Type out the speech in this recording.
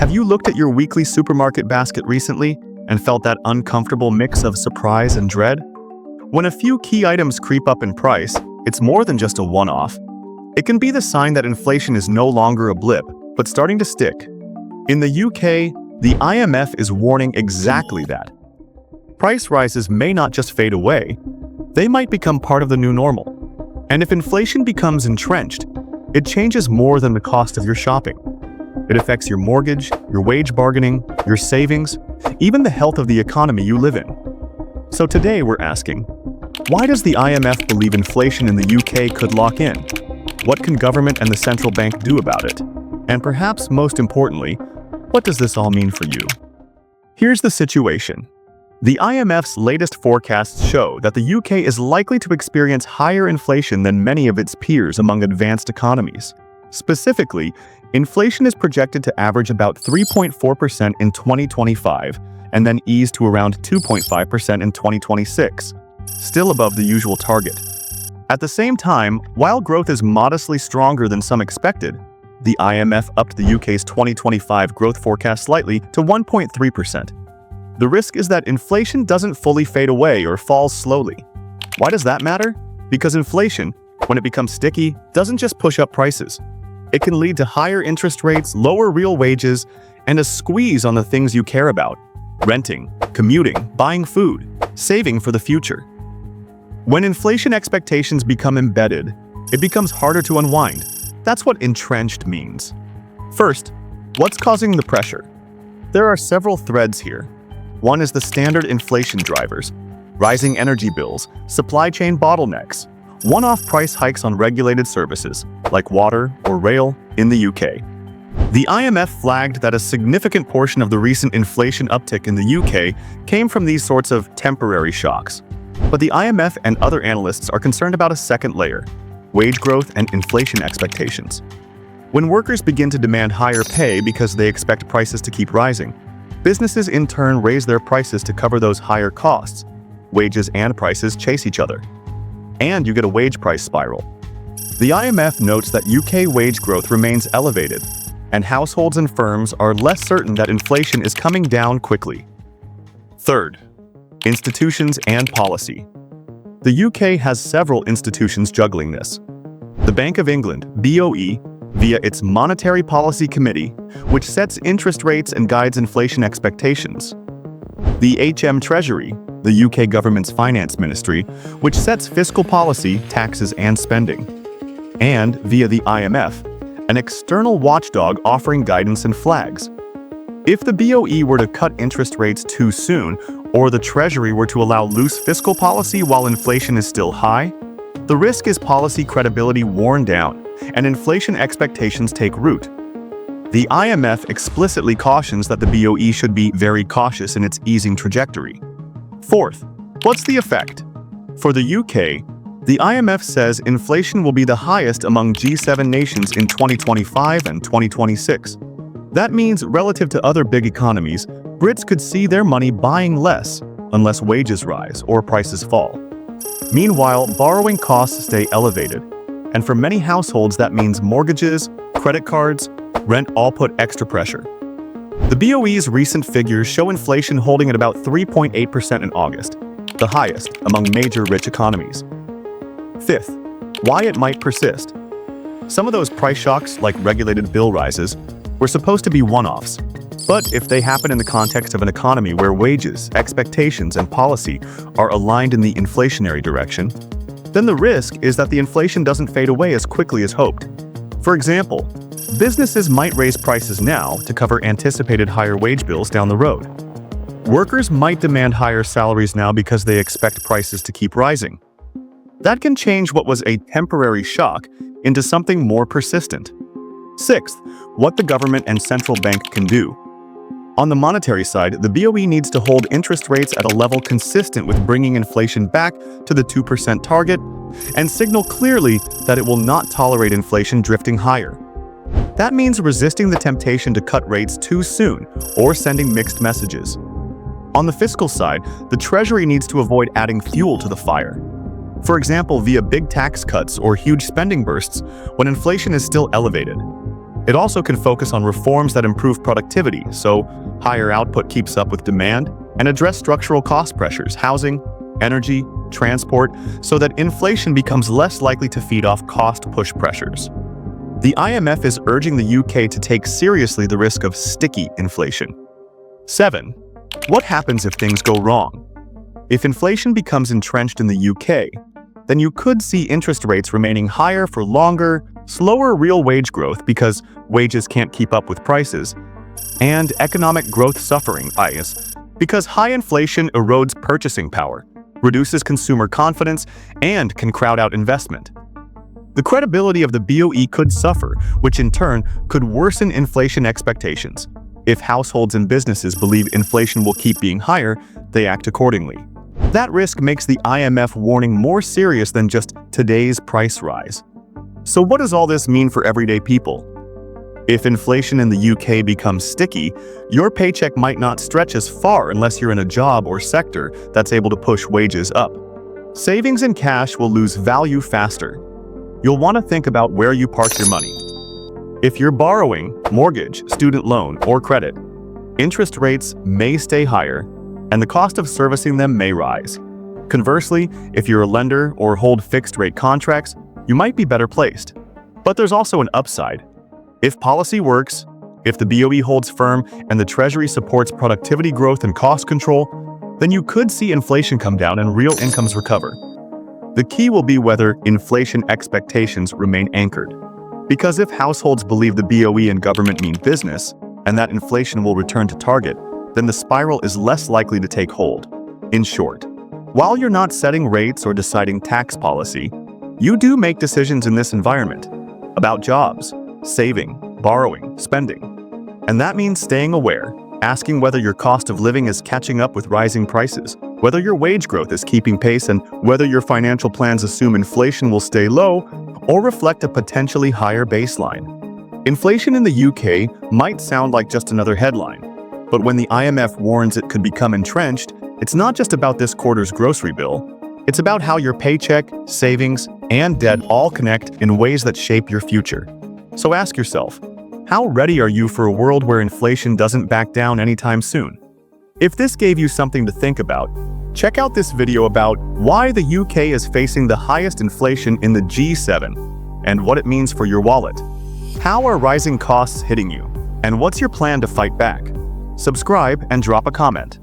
Have you looked at your weekly supermarket basket recently and felt that uncomfortable mix of surprise and dread? When a few key items creep up in price, it's more than just a one-off. It can be the sign that inflation is no longer a blip, but starting to stick. In the UK, the IMF is warning exactly that. Price rises may not just fade away, they might become part of the new normal. And if inflation becomes entrenched, it changes more than the cost of your shopping. It affects your mortgage, your wage bargaining, your savings, even the health of the economy you live in. So today we're asking, why does the IMF believe inflation in the UK could lock in? What can government and the central bank do about it? And perhaps most importantly, what does this all mean for you? Here's the situation. The IMF's latest forecasts show that the UK is likely to experience higher inflation than many of its peers among advanced economies. Specifically, inflation is projected to average about 3.4% in 2025 and then ease to around 2.5% in 2026, still above the usual target. At the same time, while growth is modestly stronger than some expected, the IMF upped the UK's 2025 growth forecast slightly to 1.3%. The risk is that inflation doesn't fully fade away or falls slowly. Why does that matter? Because inflation, when it becomes sticky, doesn't just push up prices. It can lead to higher interest rates, lower real wages, and a squeeze on the things you care about: renting, commuting, buying food, saving for the future. When inflation expectations become embedded, it becomes harder to unwind. That's what entrenched means. First, what's causing the pressure? There are several threads here. One is the standard inflation drivers: rising energy bills, supply chain bottlenecks, one-off price hikes on regulated services, like water or rail, in the UK. The IMF flagged that a significant portion of the recent inflation uptick in the UK came from these sorts of temporary shocks. But the IMF and other analysts are concerned about a second layer: wage growth and inflation expectations. When workers begin to demand higher pay because they expect prices to keep rising, businesses in turn raise their prices to cover those higher costs. Wages and prices chase each other, and you get a wage price spiral. The IMF notes that UK wage growth remains elevated, and households and firms are less certain that inflation is coming down quickly. Third, institutions and policy. The UK has several institutions juggling this. The Bank of England, BOE, via its Monetary Policy Committee, which sets interest rates and guides inflation expectations. The Treasury, the UK government's finance ministry, which sets fiscal policy, taxes, and spending. And via the IMF, an external watchdog offering guidance and flags. If the BOE were to cut interest rates too soon, or the Treasury were to allow loose fiscal policy while inflation is still high, the risk is policy credibility worn down and inflation expectations take root. The IMF explicitly cautions that the BOE should be very cautious in its easing trajectory. Fourth, what's the effect? For the UK, the IMF says inflation will be the highest among G7 nations in 2025 and 2026. That means, relative to other big economies, Brits could see their money buying less unless wages rise or prices fall. Meanwhile, borrowing costs stay elevated, and for many households that means mortgages, credit cards, rent all put extra pressure. The BOE's recent figures show inflation holding at about 3.8% in August, the highest among major rich economies. Fifth, why it might persist. Some of those price shocks, like regulated bill rises, were supposed to be one-offs. But if they happen in the context of an economy where wages, expectations, and policy are aligned in the inflationary direction, then the risk is that the inflation doesn't fade away as quickly as hoped. For example, businesses might raise prices now to cover anticipated higher wage bills down the road. Workers might demand higher salaries now because they expect prices to keep rising. That can change what was a temporary shock into something more persistent. Sixth, what the government and central bank can do. On the monetary side, the BOE needs to hold interest rates at a level consistent with bringing inflation back to the 2% target and signal clearly that it will not tolerate inflation drifting higher. That means resisting the temptation to cut rates too soon or sending mixed messages. On the fiscal side, the Treasury needs to avoid adding fuel to the fire. For example, via big tax cuts or huge spending bursts when inflation is still elevated. It also can focus on reforms that improve productivity, so higher output keeps up with demand, and address structural cost pressures, housing, energy, transport, so that inflation becomes less likely to feed off cost-push pressures. The IMF is urging the UK to take seriously the risk of sticky inflation. 7. What happens if things go wrong? If inflation becomes entrenched in the UK, then you could see interest rates remaining higher for longer, slower real wage growth because wages can't keep up with prices, and economic growth suffering bias because high inflation erodes purchasing power, reduces consumer confidence, and can crowd out investment. The credibility of the BOE could suffer, which in turn could worsen inflation expectations. If households and businesses believe inflation will keep being higher, they act accordingly. That risk makes the IMF warning more serious than just today's price rise. So what does all this mean for everyday people? If inflation in the UK becomes sticky, your paycheck might not stretch as far unless you're in a job or sector that's able to push wages up. Savings and cash will lose value faster. You'll want to think about where you park your money. If you're borrowing, mortgage, student loan, or credit, interest rates may stay higher, and the cost of servicing them may rise. Conversely, if you're a lender or hold fixed-rate contracts, you might be better placed. But there's also an upside. If policy works, if the BOE holds firm and the Treasury supports productivity growth and cost control, then you could see inflation come down and real incomes recover. The key will be whether inflation expectations remain anchored. Because if households believe the BOE and government mean business, and that inflation will return to target, then the spiral is less likely to take hold. In short, while you're not setting rates or deciding tax policy, you do make decisions in this environment about jobs, saving, borrowing, spending. And that means staying aware, asking whether your cost of living is catching up with rising prices, whether your wage growth is keeping pace, and whether your financial plans assume inflation will stay low or reflect a potentially higher baseline. Inflation in the UK might sound like just another headline, but when the IMF warns it could become entrenched, it's not just about this quarter's grocery bill. It's about how your paycheck, savings, and debt all connect in ways that shape your future. So ask yourself, how ready are you for a world where inflation doesn't back down anytime soon? If this gave you something to think about, check out this video about why the UK is facing the highest inflation in the G7 and what it means for your wallet. How are rising costs hitting you? And what's your plan to fight back? Subscribe and drop a comment.